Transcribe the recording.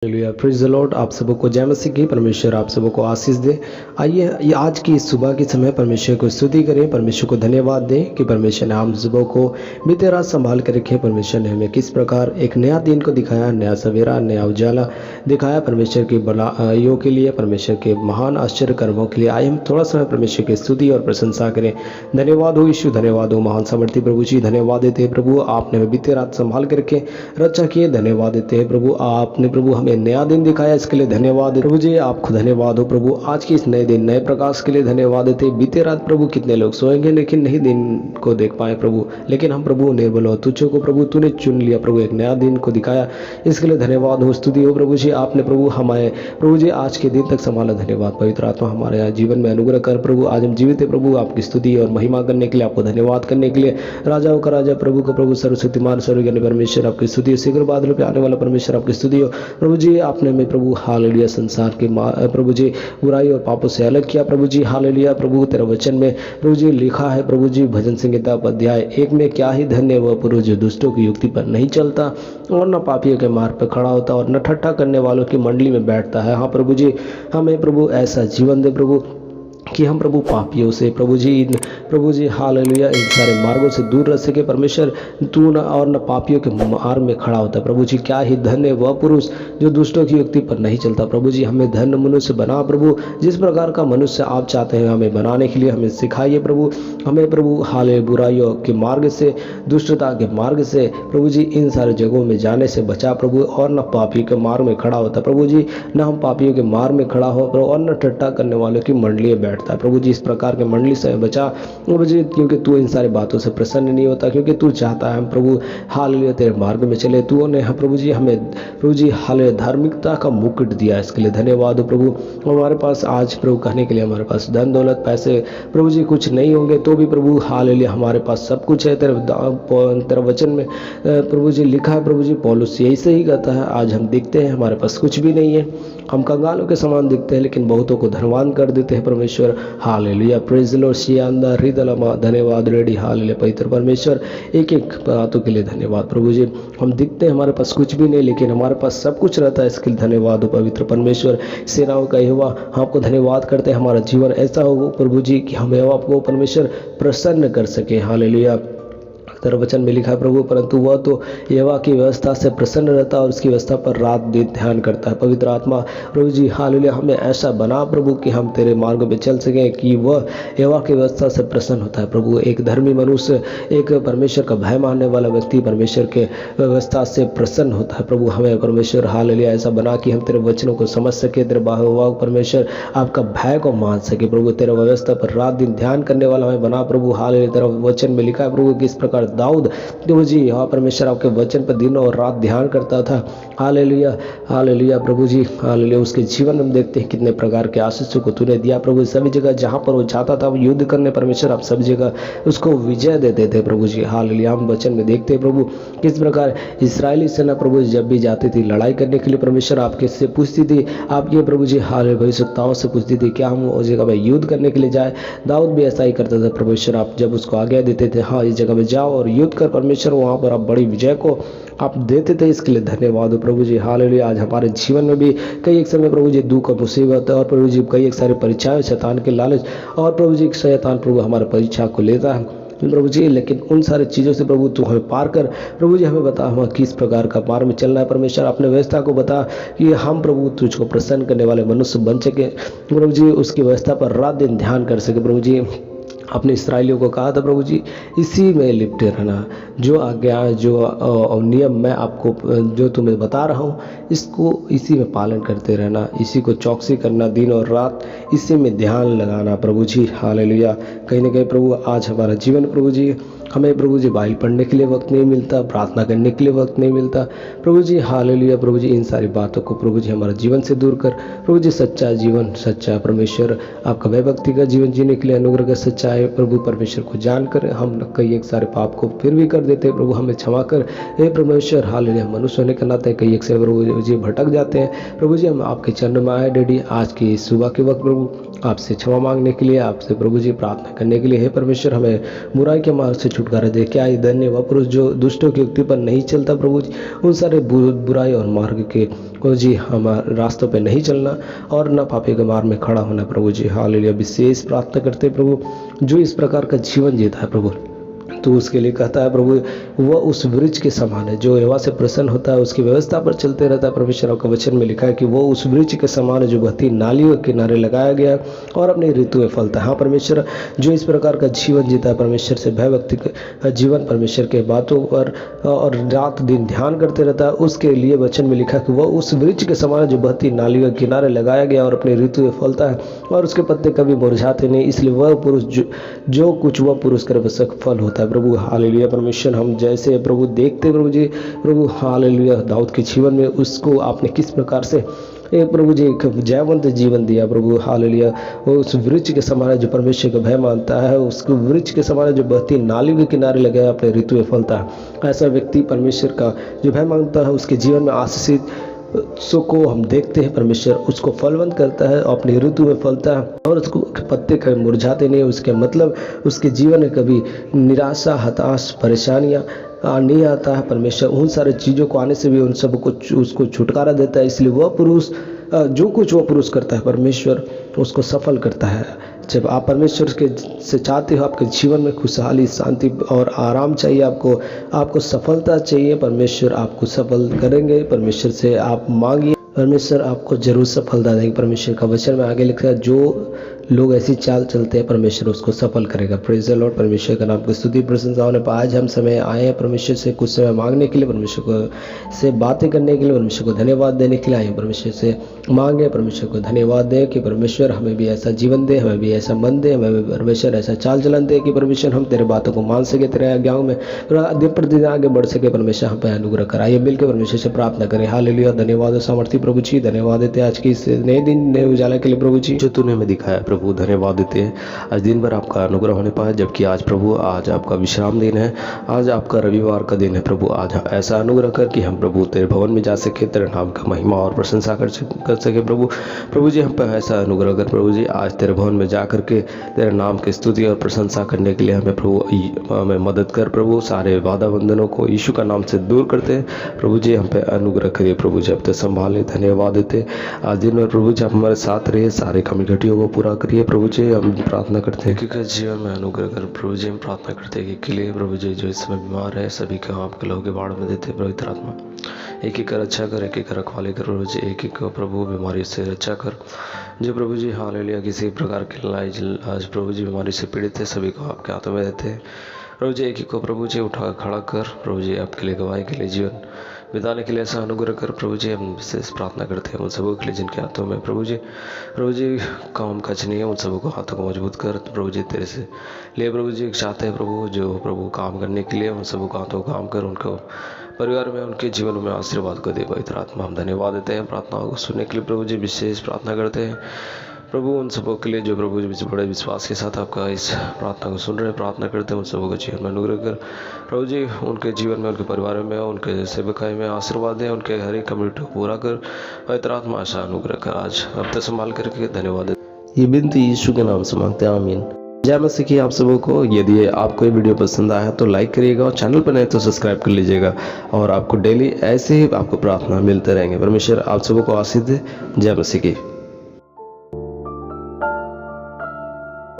Hallelujah, praise the Lord. आप सबको जय मसीह की। परमेश्वर आप सबको आशीष दे। आइए ये आज की इस सुबह के समय परमेश्वर को स्तुति करें, परमेश्वर को धन्यवाद दें कि परमेश्वर ने हम सबको बीते रात संभाल के रखे। परमेश्वर ने हमें किस प्रकार एक नया दिन को दिखाया, नया सवेरा, नया उजाला दिखाया। परमेश्वर की भलाइयों के लिए, परमेश्वर के महान आश्चर्य कर्मों के लिए आइए हम थोड़ा समय परमेश्वर की स्तुति और प्रशंसा करें। धन्यवाद हो यीशु, धन्यवाद हो महान सामर्थी प्रभु जी। धन्यवाद देते हैं प्रभु, आपने हमें बीते रात संभाल के रखे, रक्षा किए। धन्यवाद देते हैं प्रभु, आपने प्रभु हमें नया दिन दिखाया, इसके लिए धन्यवाद प्रभु जी। आपको धन्यवाद हो प्रभु, आज की इस नए दिन, नए प्रकाश के लिए धन्यवाद देते हैं। बीते रात प्रभु कितने लोग सोएंगे लेकिन नहीं दिन को देख पाए प्रभु, लेकिन हम प्रभु निर्बल हो तुझको को प्रभु तूने चुन लिया प्रभु, एक नया दिन को दिखाया, इसके लिए धन्यवाद हो, स्तुति हो प्रभु जी। आपने प्रभु हमारे प्रभु जी आज के दिन तक संभाला। धन्यवाद पवित्र आत्मा हमारे जीवन में अनुग्रह कर प्रभु। आज हम जीवित है प्रभु, आपकी स्तुति और महिमा करने के लिए, आपको धन्यवाद करने के लिए। राजाओं का राजा, प्रभु का प्रभु, सर्वशक्तिमान सर्वज्ञानी परमेश्वर आपकी स्तुति हो। शीघ्र बादल पे आने वाला परमेश्वर आपकी स्तुति हो प्रभु जी। आपने में प्रभु हालेलुया संसार के प्रभु जी बुराई और पापों से अलग किया प्रभु जी। हालेलुया प्रभु, तेरा वचन में प्रभु जी लिखा है प्रभु जी, भजन संहिता अध्याय 1 में, क्या ही धन्य वह पुरुष जो दुष्टों की युक्ति पर नहीं चलता और न पापियों के मार्ग पर खड़ा होता और न ठट्ठा करने वालों की मंडली में बैठता है। हाँ प्रभु जी, हमें प्रभु ऐसा जीवन दे प्रभु कि हम प्रभु पापियों से प्रभु जी हालेलुया इन सारे मार्गों से दूर रह सके। परमेश्वर तू न और न पापियों के मार्ग में खड़ा होता प्रभु जी। क्या ही धन्य वह पुरुष जो दुष्टों की युक्ति पर नहीं चलता प्रभु जी। हमें धन्य मनुष्य बना प्रभु, जिस प्रकार का मनुष्य आप चाहते हैं हमें बनाने के लिए हमें सिखाइए प्रभु। हमें प्रभु हाले बुराइयों के मार्ग से, दुष्टता के मार्ग से प्रभु जी इन सारे जगहों में जाने से बचा प्रभु, और न पापी के मार्ग में खड़ा होता प्रभु जी, न हम पापियों के मार्ग में खड़ा हो प्रभु, और न ठट्ठा करने वालों की मंडली में बैठता प्रभु जी। इस प्रकार के मंडली से बचा प्रभु जी, क्योंकि तू इन सारी बातों से प्रसन्न नहीं होता, क्योंकि तू चाहता है हम प्रभु हालेलुया तेरे मार्ग में चले। तू ने प्रभु जी हमें प्रभु जी हालेलुया धार्मिकता का मुकुट दिया, इसके लिए धन्यवाद हो प्रभु। हमारे पास आज प्रभु कहने के लिए हमारे पास धन दौलत पैसे प्रभु जी कुछ नहीं होंगे तो भी प्रभु हालेलुया हमारे पास सब कुछ है। तेरा वचन में प्रभु जी लिखा है प्रभु जी, पौलुस यही सही कहता है। आज हम दिखते हैं हमारे पास कुछ भी नहीं है, हम कंगालों के समान दिखते हैं लेकिन बहुतों को धनवान कर देते हैं परमेश्वर। Hallelujah, praise the lord. सियांदा हृदयलमा, धन्यवाद रेडी। हालेलुया पवित्र परमेश्वर, एक एक बातों के लिए धन्यवाद प्रभु जी। हम दिखते हैं हमारे पास कुछ भी नहीं लेकिन हमारे पास सब कुछ रहता है, इसके लिए धन्यवाद हो पवित्र परमेश्वर। सेनाओं का यहोवा, हम आपको धन्यवाद करते हैं। हमारा जीवन ऐसा हो प्रभु जी कि हम आपको परमेश्वर प्रसन्न कर सके। हालेलुया, तेरा वचन में लिखा है प्रभु, परंतु वह तो यहोवा की व्यवस्था से प्रसन्न रहता है और उसकी व्यवस्था पर रात दिन ध्यान करता है। पवित्र आत्मा प्रभु जी हालेलुया हमें ऐसा बना प्रभु कि हम तेरे मार्ग में चल सकें, कि वह यहोवा की व्यवस्था से प्रसन्न होता है प्रभु। एक धर्मी मनुष्य, एक परमेश्वर का भय मानने वाला व्यक्ति परमेश्वर के व्यवस्था से प्रसन्न होता है प्रभु। हमें परमेश्वर हालेलुया ऐसा बना कि हम तेरे वचनों को समझ सके, तेरे बाहुवा परमेश्वर आपका भय को मान सके प्रभु। तेरा व्यवस्था पर रात दिन ध्यान करने वाला हमें बना प्रभु। हालेलुया, तेरा वचन में लिखा है प्रभु किस प्रकार दाऊद प्रभु जी यहाँ परमेश्वर आपके वचन पर दिन और रात ध्यान करता था। हालेलुया हालेलुया प्रभु जी हालेलुया, उसके जीवन में हम देखते हैं कितने प्रकार के आशीषों को तूने दिया प्रभु। सभी जगह जहाँ पर वो चाहता था युद्ध करने परमेश्वर आप सब जगह उसको विजय देते थे प्रभु जी। हालेलुया, हम वचन में देखते हैं प्रभु किस प्रकार इस्राएली सेना प्रभु जब भी जाती थी लड़ाई करने के लिए परमेश्वर आपके से पूछती थी, आप ये प्रभु जी हाल भविष्यवक्ताओं से पूछती थी क्या हम उस जगह में युद्ध करने के लिए जाए। दाऊद भी ऐसा ही करता था परमेश्वर, आप जब उसको आज्ञा देते थे हाँ इस जगह में जाओ और युद्ध कर परमेश्वर, वहाँ पर आप बड़ी विजय को आप देते थे, इसके लिए धन्यवाद हो प्रभु जी। हालेलुया, आज हमारे जीवन में भी कई एक समय प्रभु जी दुख और मुसीबत और प्रभु जी कई एक सारी परीक्षाएं, शैतान के लालच और प्रभु जी शैतान प्रभु हमारे परीक्षा को लेता है प्रभु जी, लेकिन उन सारी चीज़ों से प्रभु तू हमें पार कर प्रभु जी। हमें बता हम किस प्रकार का मार्ग में चलना है परमेश्वर। अपने व्यवस्था को बता कि हम प्रभु तुझको प्रसन्न करने वाले मनुष्य बन सके प्रभु जी, उसकी व्यवस्था पर रात दिन ध्यान कर सके प्रभु जी। अपने इस्राएलियों को कहा था प्रभु जी इसी में लिपटे रहना, जो आज्ञा जो नियम मैं आपको जो तुम्हें बता रहा हूँ इसको इसी में पालन करते रहना, इसी को चौकसी करना दिन और रात, इसी में ध्यान लगाना प्रभु जी। हालेलुया, कहीं ना कहीं प्रभु आज हमारा जीवन प्रभु जी हमें प्रभु जी बाइबल पढ़ने के लिए वक्त नहीं मिलता, प्रार्थना करने के लिए वक्त नहीं मिलता प्रभु जी। हालेलुया प्रभु जी, इन सारी बातों को प्रभु जी हमारे जीवन से दूर कर प्रभु जी। सच्चा जीवन, सच्चा परमेश्वर आपका भयभक्ति का जीवन जीने के लिए अनुग्रह कर, सच्चाई प्रभु परमेश्वर को जानकर हम कई एक सारे पाप को फिर भी कर देते हैं प्रभु, हमें क्षमा कर हे परमेश्वर। हालेलुया, मनुष्य होने के नाते कई एक से प्रभु जी भटक जाते हैं प्रभु जी। हम आपके चरण में आए डैडी आज की सुबह के वक्त प्रभु, आपसे क्षमा मांगने के लिए, आपसे प्रभु जी प्रार्थना करने के लिए। हे परमेश्वर, हमें बुराई के मार्ग से छुटकारा दे। क्या ही धन्य वह पुरुष जो दुष्टों की युक्ति पर नहीं चलता प्रभु जी, उन सारे बुराई और मार्ग के प्रभु जी हमारे रास्तों पे नहीं चलना और न पापी के मार्ग में खड़ा होना प्रभु जी। हालेलुया। विशेष प्रार्थना करते प्रभु, जो इस प्रकार का जीवन जीता है प्रभु, तो उसके लिए कहता है प्रभु, वह उस वृक्ष के समान है जो यहोवा से प्रसन्न होता है, उसकी व्यवस्था पर चलते रहता है। परमेश्वर आपका वचन में लिखा है कि वो उस वृक्ष के समान है जो बहती नालियों के किनारे लगाया गया और अपनी ऋतु में फलता है। हाँ परमेश्वर, जो इस प्रकार का जीवन जीता है परमेश्वर से भयभक्ति का जीवन, परमेश्वर के बातों पर और रात दिन ध्यान करते रहता है, उसके लिए वचन में लिखा कि वह उस वृक्ष के समान है जो बहती नालियों के किनारे लगाया गया और अपनी ऋतु में फलता है और उसके पत्ते कभी मुरझाते नहीं। इसलिए वह पुरुष जो कुछ वह पुरुष करे वह सफल होता है प्रभु। हालेलुया। परमेश्वर, हम जैसे प्रभु देखते प्रभु जी, प्रभु हालेलुया, दाऊद के जीवन में उसको आपने किस प्रकार से प्रभु जी एक जयवंत जीवन दिया प्रभु। हालेलुया। वो उस वृक्ष के समान है जो परमेश्वर का भय मानता है, उसको वृक्ष के समान है जो बहती नाली के किनारे लगे अपने ऋतु में फलता है। ऐसा व्यक्ति परमेश्वर का जो भय मानता है, उसके जीवन में आशीषित सो को हम देखते हैं। परमेश्वर उसको फलवंत करता है, अपनी ऋतु में फलता है और उसको पत्ते कभी मुरझाते नहीं। उसके मतलब उसके जीवन में कभी निराशा, हताश, परेशानियां नहीं आता है। परमेश्वर उन सारे चीज़ों को आने से भी उन सब को उसको छुटकारा देता है। इसलिए वह पुरुष जो कुछ वह पुरुष करता है परमेश्वर उसको सफल करता है। जब आप परमेश्वर के से चाहते हो, आपके जीवन में खुशहाली, शांति और आराम चाहिए, आपको सफलता चाहिए, परमेश्वर आपको सफल करेंगे। परमेश्वर से आप मांगिए, परमेश्वर आपको जरूर सफलता देंगे। परमेश्वर का वचन में आगे लिखा है, जो लोग ऐसी चाल चलते हैं परमेश्वर उसको सफल करेगा। Praise the Lord. परमेश्वर का नाम की स्तुति प्रशंसा होने पर आज हम समय आए हैं परमेश्वर से कुछ समय मांगने के लिए, परमेश्वर को से बातें करने के लिए, परमेश्वर को धन्यवाद देने के लिए आए। परमेश्वर से मांगे, परमेश्वर को धन्यवाद दें कि परमेश्वर हमें भी ऐसा जीवन दे, हमें भी ऐसा मन दे, हमें भी परमेश्वर ऐसा चाल चलन दे कि परमेश्वर हम तेरे बातों को मान सके, तेरे आज्ञाओं में दिन प्रतिदिन आगे बढ़ सके। परमेश्वर हम पे अनुग्रह कर। आइए मिलकर परमेश्वर से प्रार्थना करें। हालेलुया। धन्यवाद सामर्थी प्रभु जी, धन्यवाद देते आज की इस नए दिन, नए उजाला के लिए प्रभु जी जो तूने हमें दिखाया प्रभु। धन्यवाद देते हैं आज दिन भर आपका अनुग्रह होने पाए, जबकि आज प्रभु आज आपका विश्राम दिन है, आज आपका रविवार का दिन है प्रभु। आज ऐसा अनुग्रह कर कि हम प्रभु तेरे भवन में जा सके, तेरे नाम का महिमा और प्रशंसा कर सके प्रभु जी। हम पर ऐसा अनुग्रह कर प्रभु जी, आज तेरे भवन में जा करके तेरे नाम की स्तुति और प्रशंसा करने के लिए हमें प्रभु हमें मदद कर प्रभु। सारे वादा बंधनों को यीशु का नाम से दूर करते हैं प्रभु जी। हम पे अनुग्रह करिए प्रभु जी, अब तक संभाले। धन्यवाद देते आज दिन में प्रभु जी, आप हमारे साथ रहिए, सारे कमी घटियों को पूरा करिए प्रभु जी। हम प्रार्थना करते हैं कि जीवन में अनुग्रह कर प्रभु जी। हम प्रार्थना करते हैं कि लिए प्रभु जी जो इस समय बीमार है सभी को आपके लोगों के बाढ़ में देते पवित्र आत्मा, एक एक रक्षा कर, एक एक रखवाली कर प्रभु जी, एक एक प्रभु बीमारी से रक्षा कर। जो प्रभु जी हालेलुया किसी प्रकार की लड़ाई आज प्रभु जी बीमारी से पीड़ित है, सभी को आपके हाथों में देते हैं प्रभु जी। एक एक को प्रभु जी उठा खड़ा कर प्रभु जी, आपके लिए गवाही के लिए जीवन बिताने के लिए ऐसा अनुग्रह कर प्रभु जी। हम विशेष प्रार्थना करते हैं उन सबों के लिए जिनके हाथों में प्रभु जी काम काज नहीं है, उन सबों को हाथों को मजबूत कर प्रभु जी। तेरे से लिए प्रभु जी चाहते हैं प्रभु जो प्रभु काम करने के लिए, उन सबों को हाथों काम कर, उनको परिवार में, उनके जीवन में आशीर्वाद को दे पवित्र आत्मा। हम धन्यवाद देते हैं प्रार्थनाओं को सुनने के लिए प्रभु जी। विशेष प्रार्थना करते हैं प्रभु उन सबों के लिए जो प्रभु जी बड़े विश्वास के साथ आपका इस प्रार्थना को सुन रहे हैं। प्रार्थना करते हैं उन सबों को जीवन में अनुग्रह कर प्रभु जी, उनके जीवन में, उनके परिवार में, उनके सेवकाई में आशीर्वाद दें, उनके हर एक कम्युनिटी को पूरा कर पवित्र आत्मा आशा अनुग्रह कर। आज अब तक संभाल करके धन्यवाद। ये बिनती यीशु के नाम से मांगते हैं, आमीन। जय मसीह की आप सबों को। यदि आपको ये वीडियो पसंद आया तो लाइक करिएगा और चैनल पर नए तो सब्सक्राइब कर लीजिएगा और आपको डेली ऐसे ही आपको प्रार्थना मिलते रहेंगे। परमेश्वर आप सबों को आशीष दे। जय मसीह की।